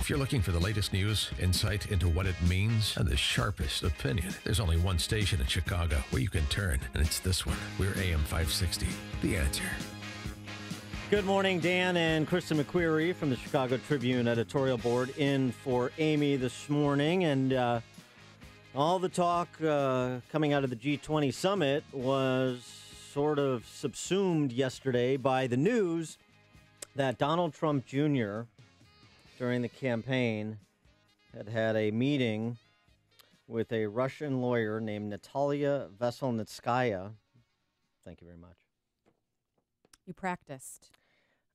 If you're looking for the latest news, insight into what it means, and the sharpest opinion, there's only one station in Chicago where you can turn, and it's this one. We're AM 560, The Answer. Good morning, Dan and Kristen McQuarrie from the Chicago Tribune editorial board in for Amy this morning. And all the talk coming out of the G20 summit was sort of subsumed yesterday by the news that Donald Trump Jr., during the campaign, had a meeting with a Russian lawyer named Natalia Veselnitskaya. Thank you very much. You practiced.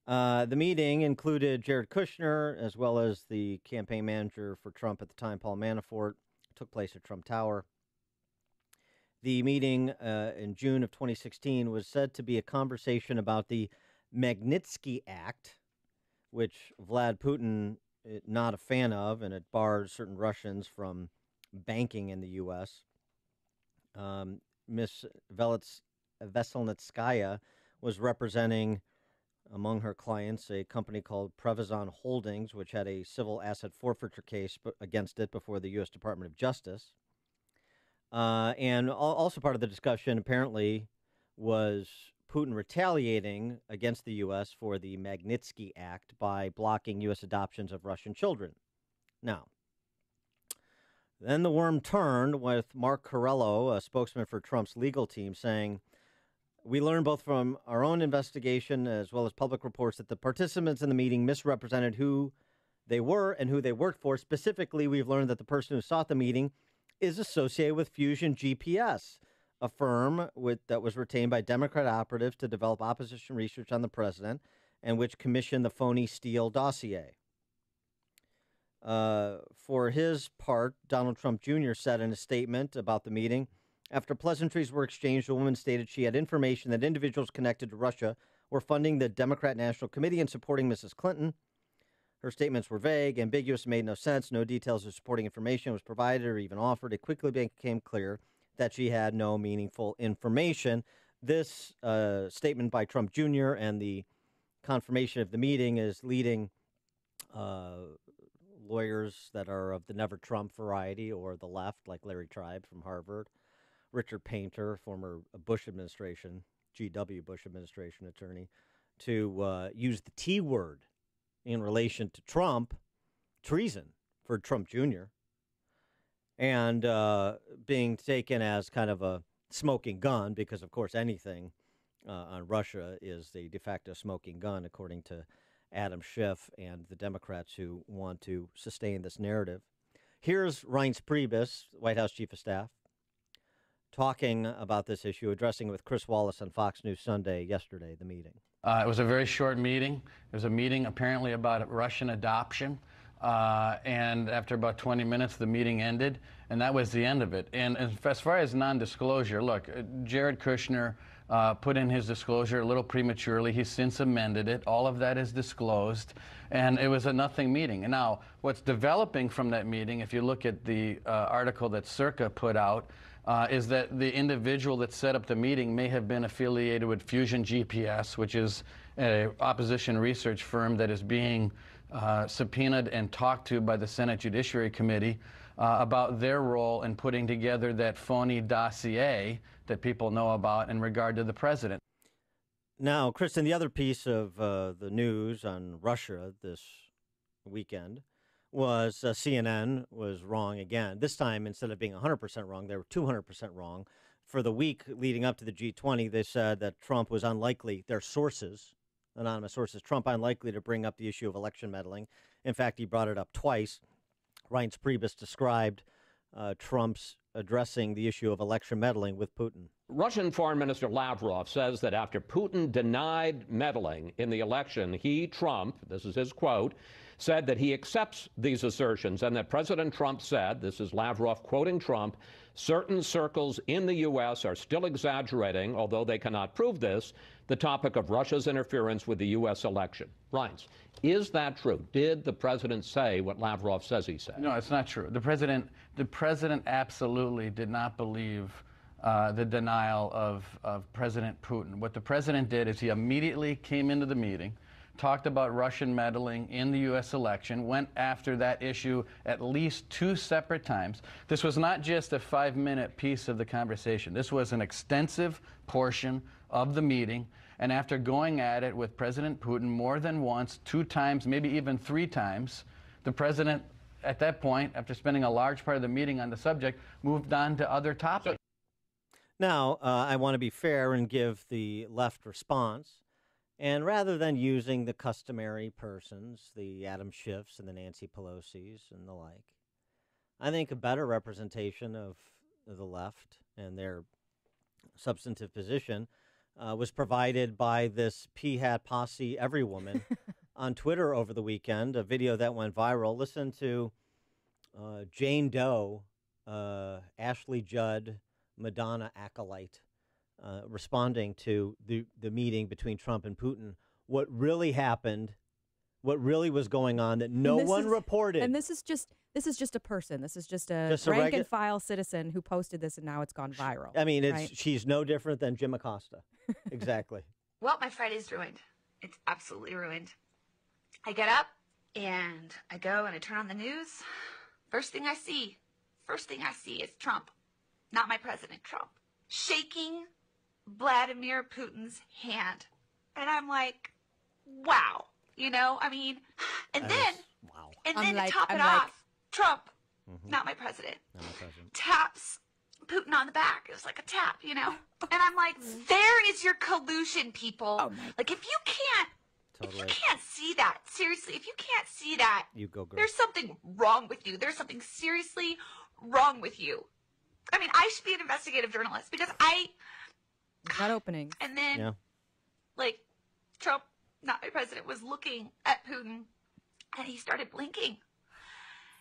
The meeting included Jared Kushner, as well as the campaign manager for Trump at the time, Paul Manafort. It took place at Trump Tower. The meeting in June of 2016 was said to be a conversation about the Magnitsky Act, which Vlad Putin is not a fan of, and it bars certain Russians from banking in the U.S. Ms. Veselnitskaya was representing, among her clients, a company called Previzon Holdings, which had a civil asset forfeiture case against it before the U.S. Department of Justice. And also part of the discussion, apparently, was Putin retaliating against the U.S. for the Magnitsky Act by blocking U.S. adoptions of Russian children. Now, then the worm turned with Mark Corello, a spokesman for Trump's legal team, saying, "We learned both from our own investigation as well as public reports that the participants in the meeting misrepresented who they were and who they worked for. Specifically, we've learned that the person who sought the meeting is associated with Fusion GPS, a firm that was retained by Democrat operatives to develop opposition research on the president and which commissioned the phony Steele dossier." For his part, Donald Trump Jr. said in a statement about the meeting, "After pleasantries were exchanged, the woman stated she had information that individuals connected to Russia were funding the Democrat National Committee and supporting Mrs. Clinton. Her statements were vague, ambiguous, and made no sense. No details of supporting information was provided or even offered. It quickly became clear that she had no meaningful information." This statement by Trump Jr. and the confirmation of the meeting is leading lawyers that are of the Never Trump variety or the left, like Larry Tribe from Harvard, Richard Painter, former Bush administration, G.W. Bush administration attorney, to use the T word in relation to Trump, treason for Trump Jr., and being taken as kind of a smoking gun because, of course, anything on Russia is a de facto smoking gun, according to Adam Schiff and the Democrats who want to sustain this narrative. Here's Reince Priebus, White House Chief of Staff, talking about this issue, addressing it with Chris Wallace on Fox News Sunday yesterday, the meeting. It was a very short meeting. It was a meeting apparently about Russian adoption. And after about 20 minutes, the meeting ended, and that was the end of it. And as far as non-disclosure, look, Jared Kushner put in his disclosure a little prematurely. He's since amended it. All of that is disclosed, and it was a nothing meeting. And now, what's developing from that meeting, if you look at the article that Circa put out, is that the individual that set up the meeting may have been affiliated with Fusion GPS, which is an opposition research firm that is being subpoenaed and talked to by the Senate Judiciary Committee about their role in putting together that phony dossier that people know about in regard to the president. Now, Kristen, the other piece of the news on Russia this weekend was CNN was wrong again. This time, instead of being 100% wrong, they were 200% wrong. For the week leading up to the G20, they said that Trump was unlikely, their sources, anonymous sources, Trump unlikely to bring up the issue of election meddling. In fact, he brought it up twice. Reince Priebus described Trump's addressing the issue of election meddling with Putin. Russian Foreign Minister Lavrov says that after Putin denied meddling in the election, he, Trump, this is his quote, said that he accepts these assertions and that President Trump said, this is Lavrov quoting Trump, certain circles in the U.S. are still exaggerating, although they cannot prove this, the topic of Russia's interference with the U.S. election. Reince, is that true? Did the president say what Lavrov says he said? No, it's not true. The president absolutely did not believe the denial of President Putin. What the president did is he immediately came into the meeting, talked about Russian meddling in the U.S. election, went after that issue at least 2 separate times. This was not just a 5-minute piece of the conversation. This was an extensive portion of the meeting. And after going at it with President Putin more than once, 2 times, maybe even 3 times, the president, at that point, after spending a large part of the meeting on the subject, moved on to other topics. Now, I want to be fair and give the left response. And rather than using the customary persons, the Adam Schiffs and the Nancy Pelosi's and the like, I think a better representation of the left and their substantive position was provided by this P-hat posse every woman on Twitter over the weekend, a video that went viral. Listen to Jane Doe, Ashley Judd, Madonna acolyte, responding to the meeting between Trump and Putin. What really happened, what really was going on that no one reported. And this is just a person. This is just a rank and file citizen who posted this, and now it's gone viral. I mean, right? She's no different than Jim Acosta. Exactly. Well, my Friday's ruined. It's absolutely ruined. I get up and I go and I turn on the news. First thing I see is Trump, not my president, Trump, shaking Vladimir Putin's hand. And I'm like, wow, I mean, and then to top it off, Trump, not my president, taps Putin on the back. It was like a tap, And I'm like, there is your collusion, people. Oh like, if you can't see that, seriously, if you can't see that, you go, girl. There's something wrong with you. There's something seriously wrong with you. I mean, I should be an investigative journalist because Not opening. And then, Trump, not my president, was looking at Putin, and he started blinking.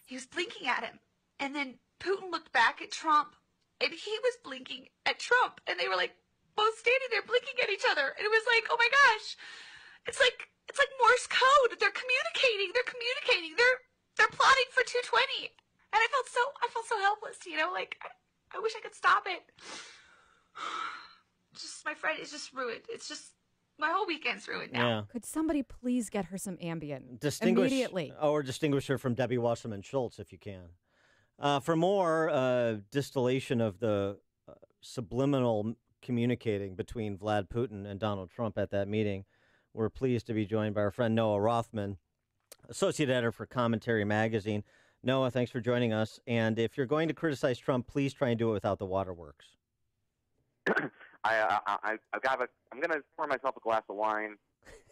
He was blinking at him. And then Putin looked back at Trump, and he was blinking at Trump. And they were, both standing there blinking at each other. And it was like, oh, my gosh. It's like Morse code. They're communicating. They're plotting for 220. And I felt so helpless, I wish I could stop it. My Friday's just ruined. It's just, my whole weekend's ruined now. Yeah. Could somebody please get her some Ambien immediately? Or distinguish her from Debbie Wasserman Schultz if you can. For more distillation of the subliminal communicating between Vlad Putin and Donald Trump at that meeting, we're pleased to be joined by our friend Noah Rothman, associate editor for Commentary Magazine. Noah, thanks for joining us. And if you're going to criticize Trump, please try and do it without the waterworks. I'm going to pour myself a glass of wine,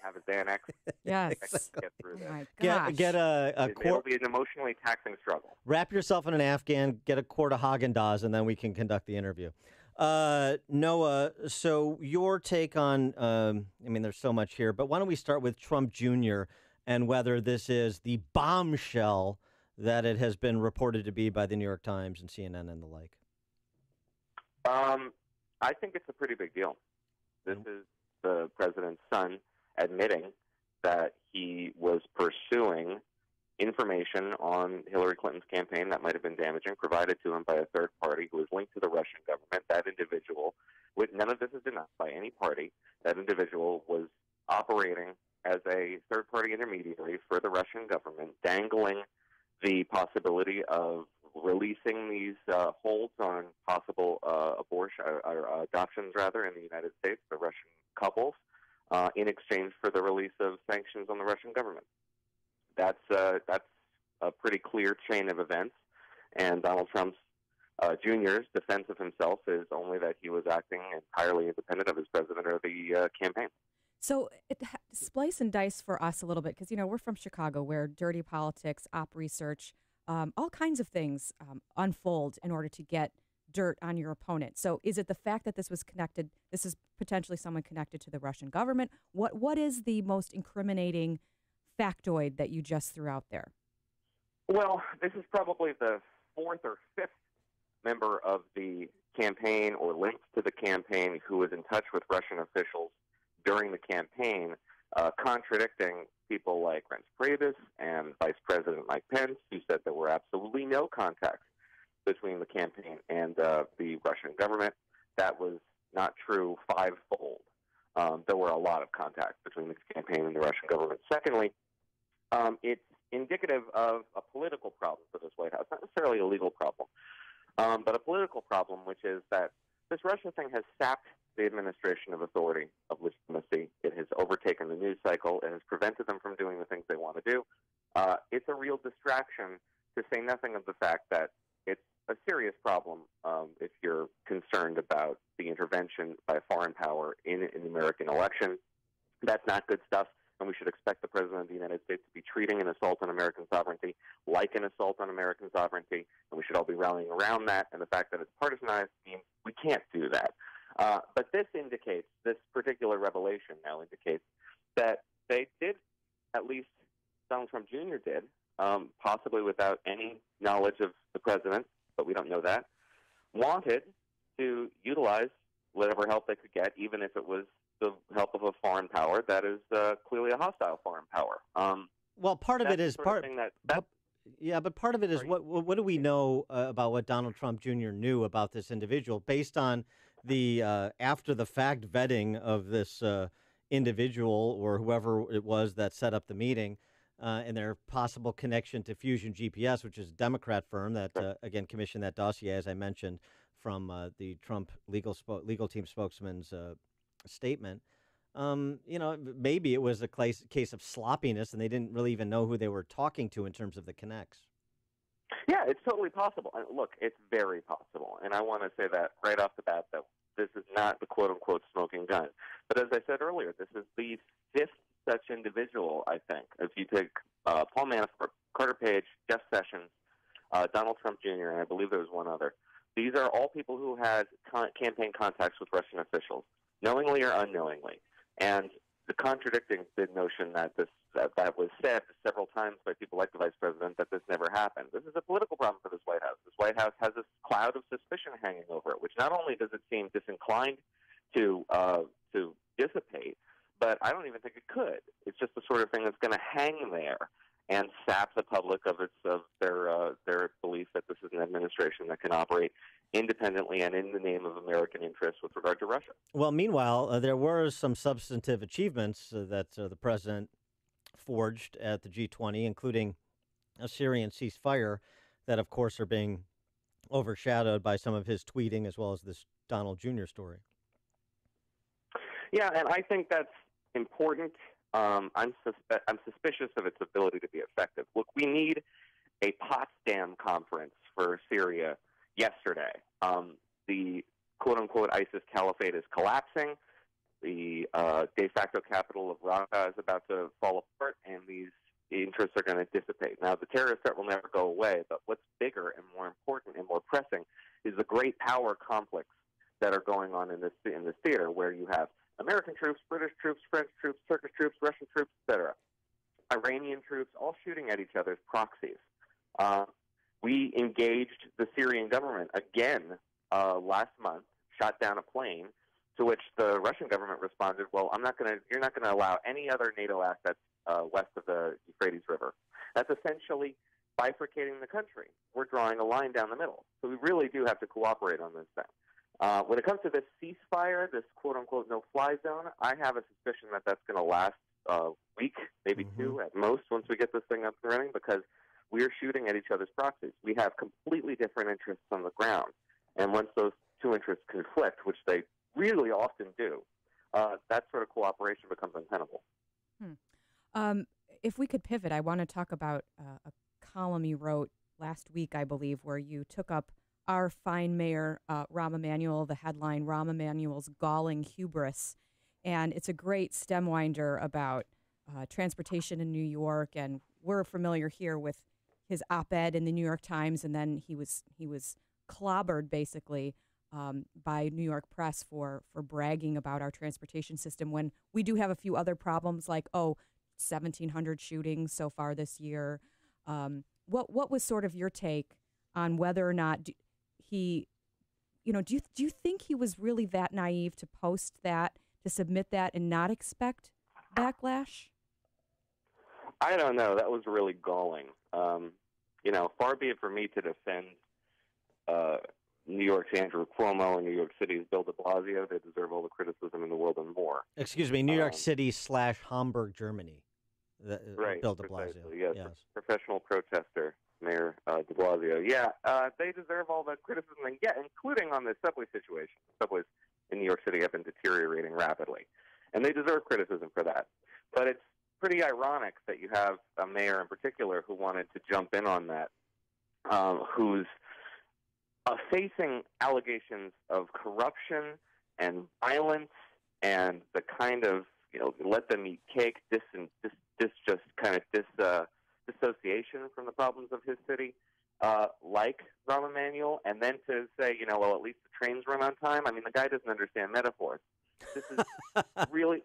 have a Xanax. Yes. Get through this. Oh my gosh. Get a It'll quart. be an emotionally taxing struggle. Wrap yourself in an Afghan, get a quart of Haagen-Dazs, and then we can conduct the interview. Noah, so your take on, there's so much here, but why don't we start with Trump Jr. and whether this is the bombshell that it has been reported to be by the New York Times and CNN and the like? I think it's a pretty big deal. This is the president's son admitting that he was pursuing information on Hillary Clinton's campaign that might have been damaging, provided to him by a third party who was linked to the Russian government. That individual, none of this is denied by any party, that individual was operating as a third-party intermediary for the Russian government, dangling the possibility of releasing these holds on possible abortion or adoptions, rather, in the United States, the Russian couples, in exchange for the release of sanctions on the Russian government. That's a pretty clear chain of events, and Donald Trump's Jr.'s defense of himself is only that he was acting entirely independent of his president or the campaign. So splice and dice for us a little bit, because, we're from Chicago, where dirty politics, op research, all kinds of things unfold in order to get dirt on your opponent. So is it the fact that this was connected, this is potentially someone connected to the Russian government? What is the most incriminating factoid that you just threw out there? Well, this is probably the 4th or 5th member of the campaign or linked to the campaign who was in touch with Russian officials during the campaign, contradicting people like Reince Priebus and Vice President Mike Pence, who said there were absolutely no contacts between the campaign and the Russian government. That was not true fivefold. there were a lot of contacts between the campaign and the Russian government. Secondly, it's indicative of a political problem for this White House, not necessarily a legal problem, but a political problem, which is that this Russia thing has sapped the administration of authority, of legitimacy. It has overtaken the news cycle. It has prevented them from doing the things they want to do. It's a real distraction, to say nothing of the fact that it's a serious problem if you're concerned about the intervention by a foreign power in the American election. That's not good stuff, and we should expect the President of the United States to be treating an assault on American sovereignty like an assault on American sovereignty, and we should all be rallying around that. And the fact that it's partisanized means we can't do that. But this particular revelation now indicates that they did, at least Donald Trump Jr. did, possibly without any knowledge of the president, but we don't know that, wanted to utilize whatever help they could get, even if it was the help of a foreign power that is clearly a hostile foreign power. Well, part of it is part. Yeah, but part of it is what do we know about what Donald Trump Jr. knew about this individual based on the after the fact vetting of this individual or whoever it was that set up the meeting and their possible connection to Fusion GPS, which is a Democrat firm that again commissioned that dossier, as I mentioned, from the Trump legal team spokesman's statement. Maybe it was a case of sloppiness and they didn't really even know who they were talking to in terms of the connects. Yeah, it's totally possible. Look, it's very possible. And I want to say that right off the bat that this is not the quote-unquote smoking gun. But as I said earlier, this is the fifth such individual, I think. If you take Paul Manafort, Carter Page, Jeff Sessions, Donald Trump Jr., and I believe there was one other. These are all people who had campaign contacts with Russian officials, knowingly or unknowingly. And the contradicting the notion that that was said several times by people like the vice president that this never happened. This is a political problem for this White House. This White House has this cloud of suspicion hanging over it, which not only does it seem disinclined to dissipate, but I don't even think it could. It's just the sort of thing that's going to hang there and sap the public of their belief that this is an administration that can operate independently and in the name of American interests with regard to Russia. Well, meanwhile, there were some substantive achievements that the president forged at the G20, including a Syrian ceasefire that, of course, are being overshadowed by some of his tweeting as well as this Donald Jr. story. Yeah, and I think that's important. I'm suspicious of its ability to be effective. Look, we need a Potsdam conference for Syria yesterday. The quote-unquote ISIS caliphate is collapsing. The de facto capital of Raqqa is about to fall apart, and these interests are going to dissipate. Now, the terrorist threat will never go away, but what's bigger and more important and more pressing is the great power conflicts that are going on in this theater, where you have American troops, British troops, French troops, Turkish troops, Russian troops, etc., Iranian troops, all shooting at each other's proxies. We engaged the Syrian government again last month, shot down a plane, to which the Russian government responded, "Well, you're not going to allow any other NATO assets west of the Euphrates River." That's essentially bifurcating the country. We're drawing a line down the middle. So we really do have to cooperate on this thing. When it comes to this ceasefire, this quote-unquote no-fly zone, I have a suspicion that that's going to last a week, maybe two at most, once we get this thing up and running, because we're shooting at each other's proxies. We have completely different interests on the ground. And once those two interests conflict, which they really often do, that sort of cooperation becomes untenable. If we could pivot, I want to talk about a column you wrote last week, I believe, where you took up our fine mayor, Rahm Emanuel, the headline, Rahm Emanuel's galling hubris. And it's a great stem winder about transportation in New York. And we're familiar here with his op-ed in the New York Times, and then he was clobbered, basically, by New York press for bragging about our transportation system when we do have a few other problems like, 1,700 shootings so far this year. What was sort of your take on whether or not do you think he was really that naive to post that, to submit that and not expect backlash? I don't know. That was really galling. Far be it for me to defend New York's Andrew Cuomo and New York City's Bill de Blasio. They deserve all the criticism in the world and more. Excuse me, New York City / Hamburg, Germany. Right, Bill de Blasio. precisely, yes. Yes. Professional protester, Mayor de Blasio. Yeah, they deserve all the criticism they get, including on the subway situation. Subways in New York City have been deteriorating rapidly, and they deserve criticism for that. But it's pretty ironic that you have a mayor in particular who wanted to jump in on that, who's facing allegations of corruption and violence and the kind of, let them eat cake, dissociation from the problems of his city, like Rahm Emanuel, and then to say, well, at least the trains run on time. I mean, the guy doesn't understand metaphors. This is really,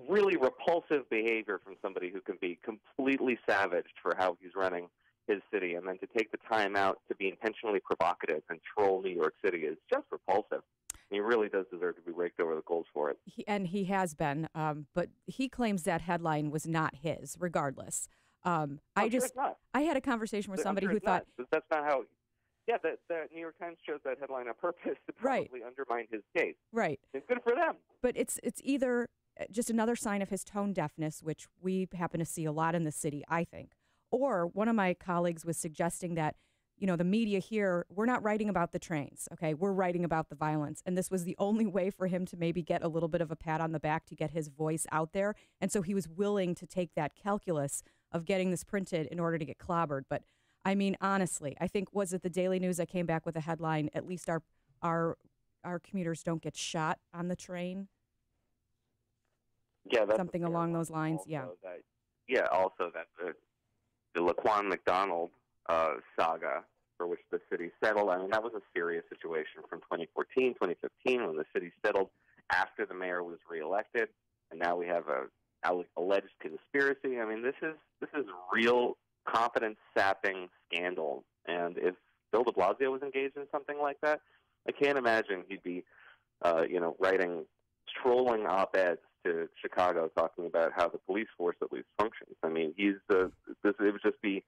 really repulsive behavior from somebody who can be completely savaged for how he's running his city, and then to take the time out to be intentionally provocative and troll New York City is just repulsive. He really does deserve to be raked over the coals for it. He has been, but he claims that headline was not his, regardless. I had a conversation with somebody who thought that's not how. Yeah, the New York Times chose that headline on purpose to probably undermine his case. Right. It's good for them. But it's either just another sign of his tone deafness, which we happen to see a lot in the city, I think. Or one of my colleagues was suggesting that, the media here, we're not writing about the trains, okay? We're writing about the violence. And this was the only way for him to maybe get a little bit of a pat on the back to get his voice out there. And so he was willing to take that calculus of getting this printed in order to get clobbered. But, I mean, honestly, I think, was it the Daily News that came back with a headline, at least our commuters don't get shot on the train? Yeah, that's something along those lines, also that the Laquan McDonald saga for which the city settled. I mean, that was a serious situation from 2014, 2015, when the city settled after the mayor was reelected, and now we have a alleged conspiracy. I mean, this is real confidence-sapping scandal. And if Bill de Blasio was engaged in something like that, I can't imagine he'd be, writing trolling op-eds to Chicago talking about how the police force at least functions. I mean, it would just be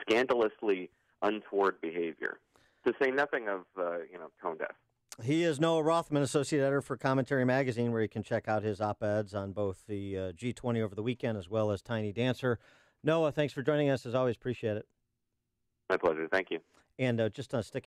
scandalously untoward behavior, to say nothing of, tone deaf. He is Noah Rothman, Associate Editor for Commentary Magazine, where you can check out his op-eds on both the G20 over the weekend as well as Tiny Dancer. Noah, thanks for joining us. As always, appreciate it. My pleasure. Thank you. And just sticking